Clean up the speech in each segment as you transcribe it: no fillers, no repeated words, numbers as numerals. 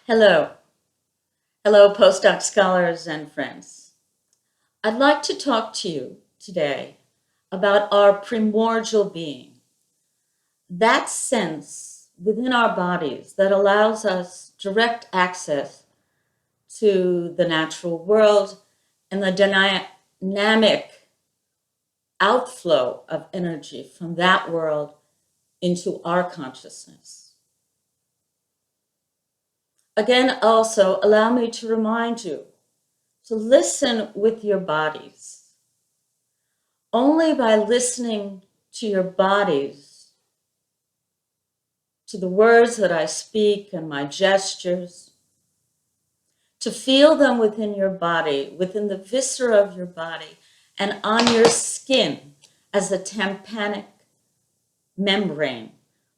Hello. Hello, postdoc scholars and friends. I'd like to talk to you today about our primordial being, that sense within our bodies that allows us direct access to the natural world and the dynamic outflow of energy from that world into our consciousness. Again, also allow me to remind you to listen with your bodies. Only by listening to your bodies, to the words that I speak and my gestures, to feel them within your body, within the viscera of your body, and on your skin as a tympanic membrane,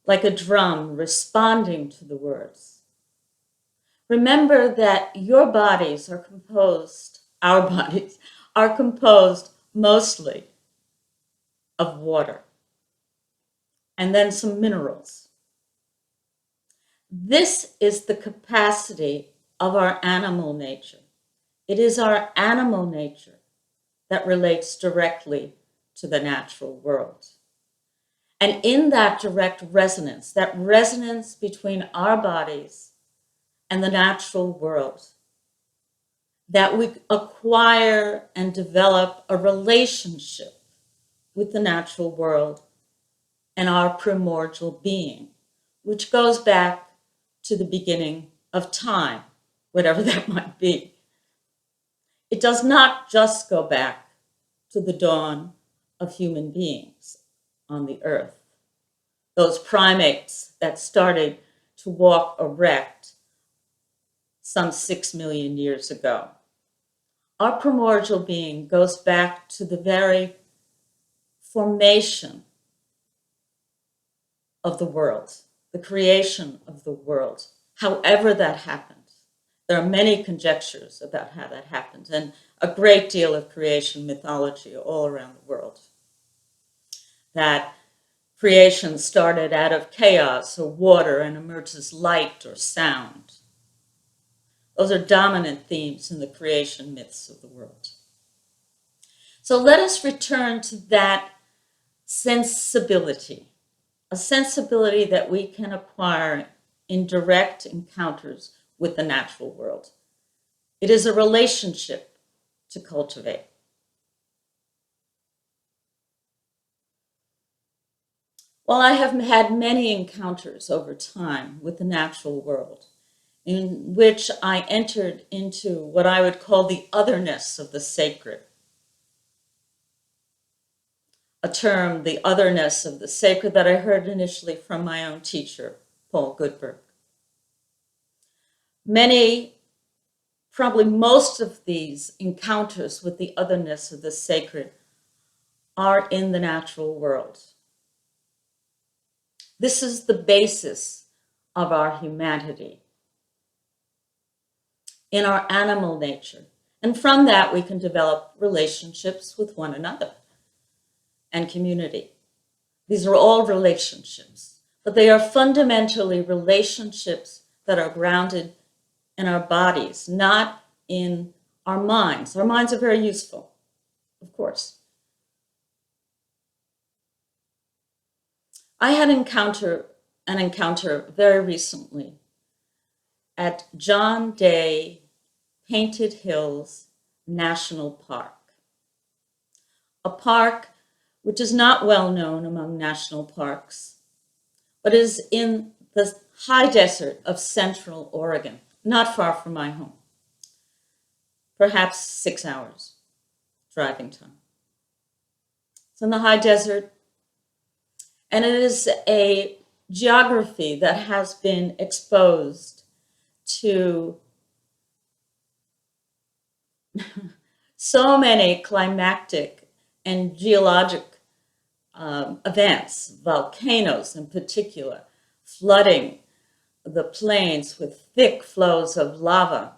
like a drum responding to the words. Remember that your bodies are composed, our bodies are composed mostly of water and then some minerals. This is the capacity of our animal nature. It is our animal nature that relates directly to the natural world. And in that direct resonance, that resonance between our bodies and the natural world, that we acquire and develop a relationship with the natural world and our primordial being, which goes back to the beginning of time, whatever that might be. It does not just go back to the dawn of human beings on the earth, those primates that started to walk erect some 6 million years ago. Our primordial being goes back to the very formation of the world, the creation of the world, however that happened. There are many conjectures about how that happened and a great deal of creation mythology all around the world. That creation started out of chaos or water and emerges light or sound. Those are dominant themes in the creation myths of the world. So let us return to that sensibility, a sensibility that we can acquire in direct encounters with the natural world. It is a relationship to cultivate. While I have had many encounters over time with the natural world, in which I entered into what I would call the otherness of the sacred, a term, the otherness of the sacred, that I heard initially from my own teacher, Paul Goodberg. Many, probably most of these encounters with the otherness of the sacred are in the natural world. This is the basis of our humanity, in our animal nature. And from that, we can develop relationships with one another and community. These are all relationships, but they are fundamentally relationships that are grounded in our bodies, not in our minds. Our minds are very useful, of course. I had an encounter very recently at John Day Painted Hills National Park, a park which is not well known among national parks, but is in the high desert of central Oregon, not far from my home, perhaps 6 hours driving time. It's in the high desert, and it is a geography that has been exposed to so many climactic and geologic events, volcanoes in particular, flooding the plains with thick flows of lava.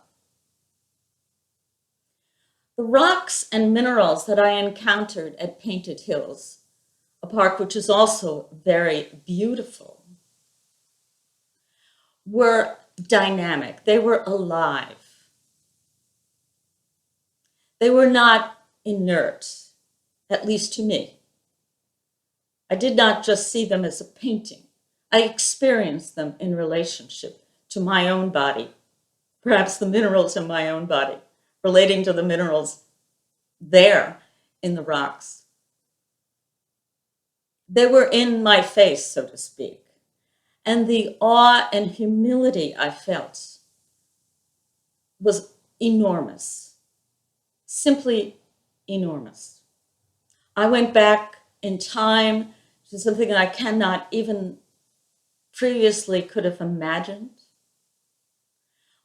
The rocks and minerals that I encountered at Painted Hills, a park which is also very beautiful, were dynamic. They were alive. They were not inert, at least to me. I did not just see them as a painting. I experienced them in relationship to my own body, perhaps the minerals in my own body, relating to the minerals there in the rocks. They were in my face, so to speak. And the awe and humility I felt was enormous, simply enormous. I went back in time to something I cannot even previously could have imagined.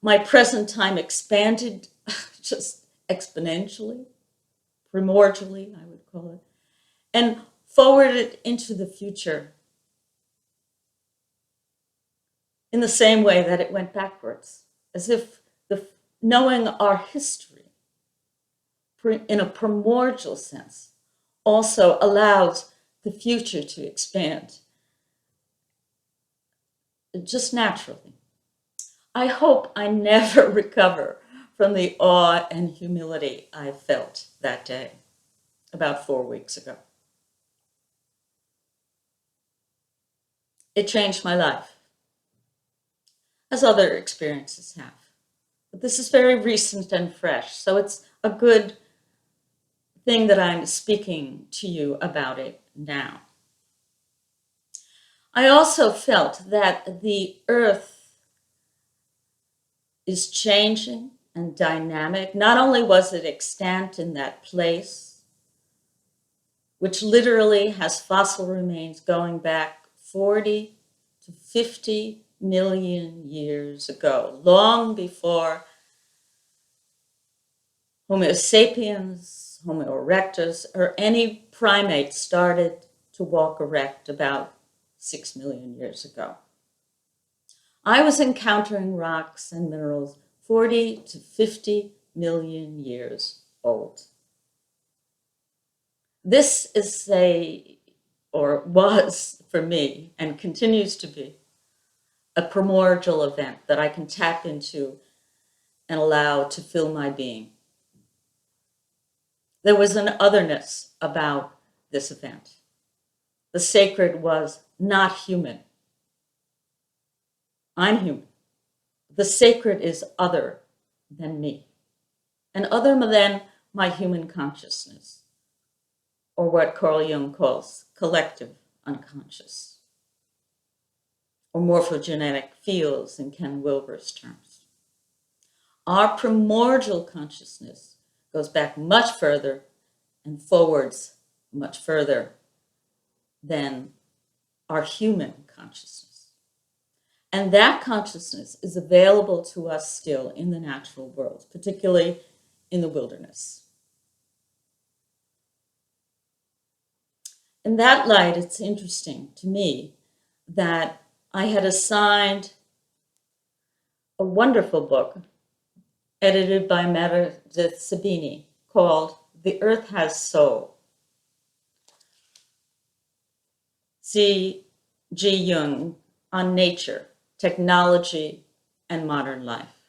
My present time expanded just exponentially, primordially, I would call it, and forwarded into the future in the same way that it went backwards, as if knowing our history in a primordial sense also allows the future to expand just naturally. I hope I never recover from the awe and humility I felt that day, about 4 weeks ago. It changed my life, as other experiences have. But this is very recent and fresh, so it's a good thing that I'm speaking to you about it now. I also felt that the earth is changing and dynamic. Not only was it extant in that place, which literally has fossil remains going back 40 to 50 million years ago, long before Homo sapiens, Homo erectus, or any primate started to walk erect about 6 million years ago. I was encountering rocks and minerals 40 to 50 million years old. This is or was for me, and continues to be, a primordial event that I can tap into and allow to fill my being. There was an otherness about this event. The sacred was not human. I'm human. The sacred is other than me, and other than my human consciousness, or what Carl Jung calls collective unconscious, or morphogenetic fields in Ken Wilber's terms. Our primordial consciousness goes back much further and forwards much further than our human consciousness. And that consciousness is available to us still in the natural world, particularly in the wilderness. In that light, it's interesting to me that I had assigned a wonderful book edited by Meredith Sabini called The Earth Has Soul. C.G. Jung on nature, technology, and modern life.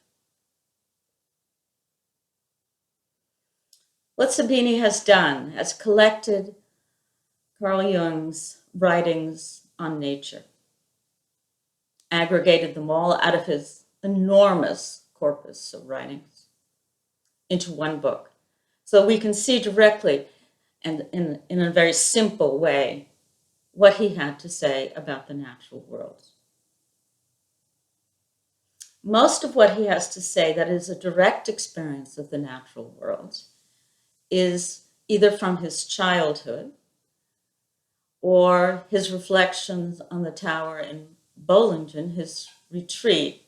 What Sabini has done has collected Carl Jung's writings on nature, aggregated them all out of his enormous corpus of writings into one book. So we can see directly and in a very simple way what he had to say about the natural world. Most of what he has to say that is a direct experience of the natural world is either from his childhood or his reflections on the tower in Bollingen, his retreat,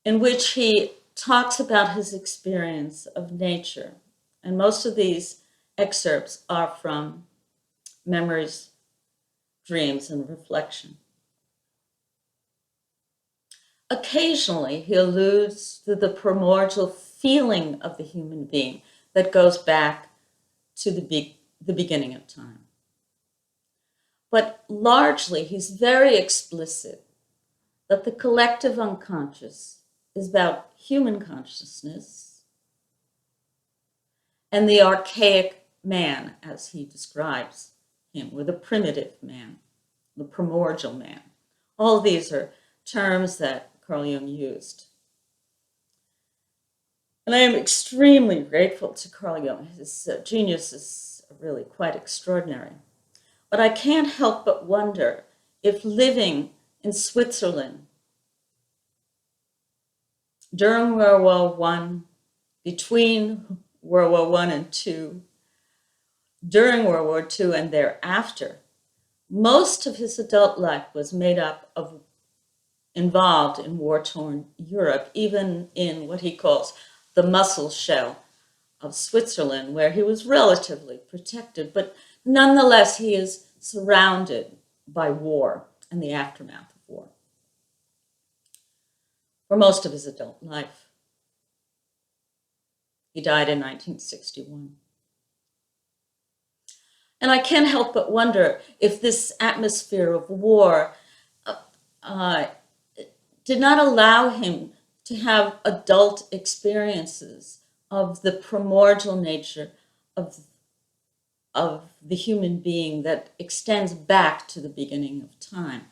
in which he talks about his experience of nature. And most of these excerpts are from memories, dreams, and reflection. Occasionally, he alludes to the primordial feeling of the human being that goes back to the beginning of time. But largely, he's very explicit that the collective unconscious is about human consciousness and the archaic man, as he describes him, or the primitive man, the primordial man. All of these are terms that Carl Jung used. And I am extremely grateful to Carl Jung. His genius is really quite extraordinary. But I can't help but wonder if living in Switzerland during World War I, between World War I and II, during World War II and thereafter, most of his adult life was made up of involved in war-torn Europe, even in what he calls the muscle shell of Switzerland, where he was relatively protected, but nonetheless he is surrounded by war and the aftermath of war for most of his adult life. He died in 1961. And I can't help but wonder if this atmosphere of war did not allow him to have adult experiences of the primordial nature of the human being that extends back to the beginning of time.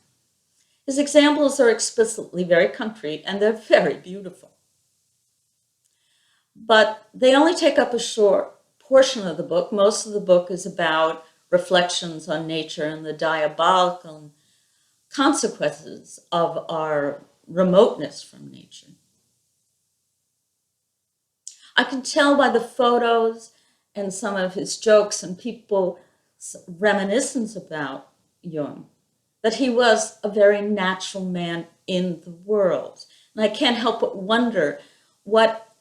His examples are explicitly very concrete and they're very beautiful. But they only take up a short portion of the book. Most of the book is about reflections on nature and the diabolical consequences of our remoteness from nature. I can tell by the photos and some of his jokes and people's reminiscence about Jung that he was a very natural man in the world. And I can't help but wonder what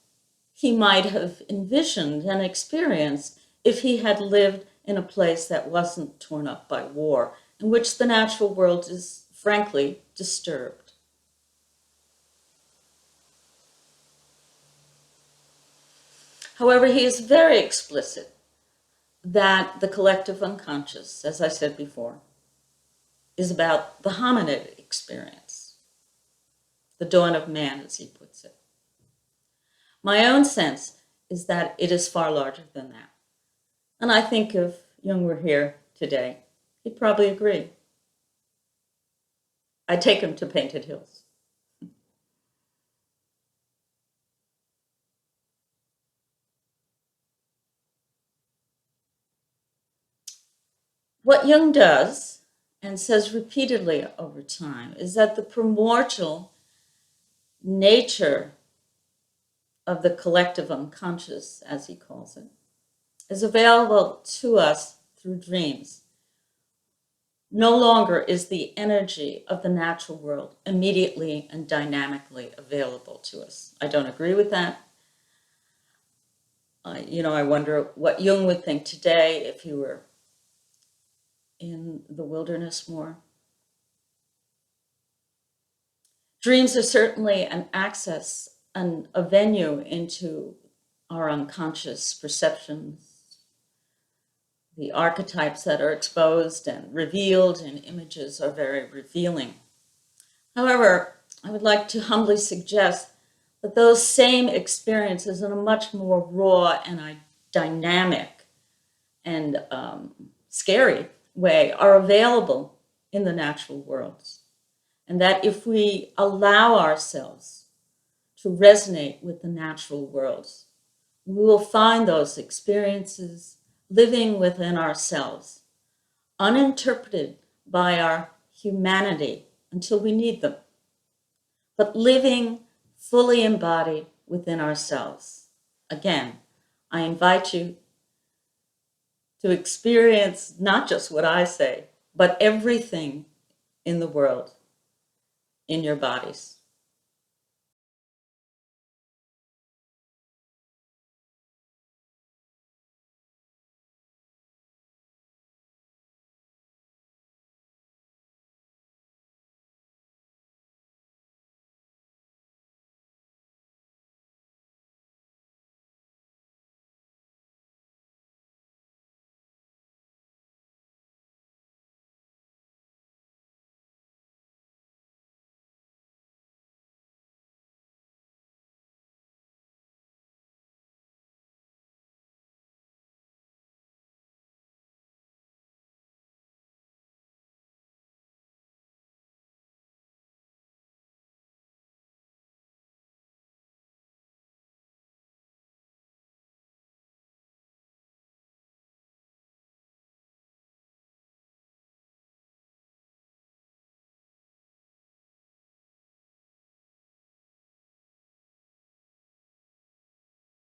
he might have envisioned and experienced if he had lived in a place that wasn't torn up by war, in which the natural world is, frankly, disturbed. However, he is very explicit that the collective unconscious, as I said before, is about the hominid experience, the dawn of man, as he puts it. My own sense is that it is far larger than that. And I think if Jung were here today, he'd probably agree. I'd take him to Painted Hills. What Jung does, and says repeatedly over time, is that the primordial nature of the collective unconscious, as he calls it, is available to us through dreams. No longer is the energy of the natural world immediately and dynamically available to us. I don't agree with that. I wonder what Jung would think today if he were in the wilderness more. Dreams are certainly an access and a venue into our unconscious perceptions. The archetypes that are exposed and revealed in images are very revealing. However, I would like to humbly suggest that those same experiences in a much more raw and dynamic and scary way are available in the natural worlds. And that if we allow ourselves to resonate with the natural worlds, we will find those experiences living within ourselves, uninterpreted by our humanity until we need them, but living fully embodied within ourselves. Again, I invite you to experience not just what I say, but everything in the world in your bodies.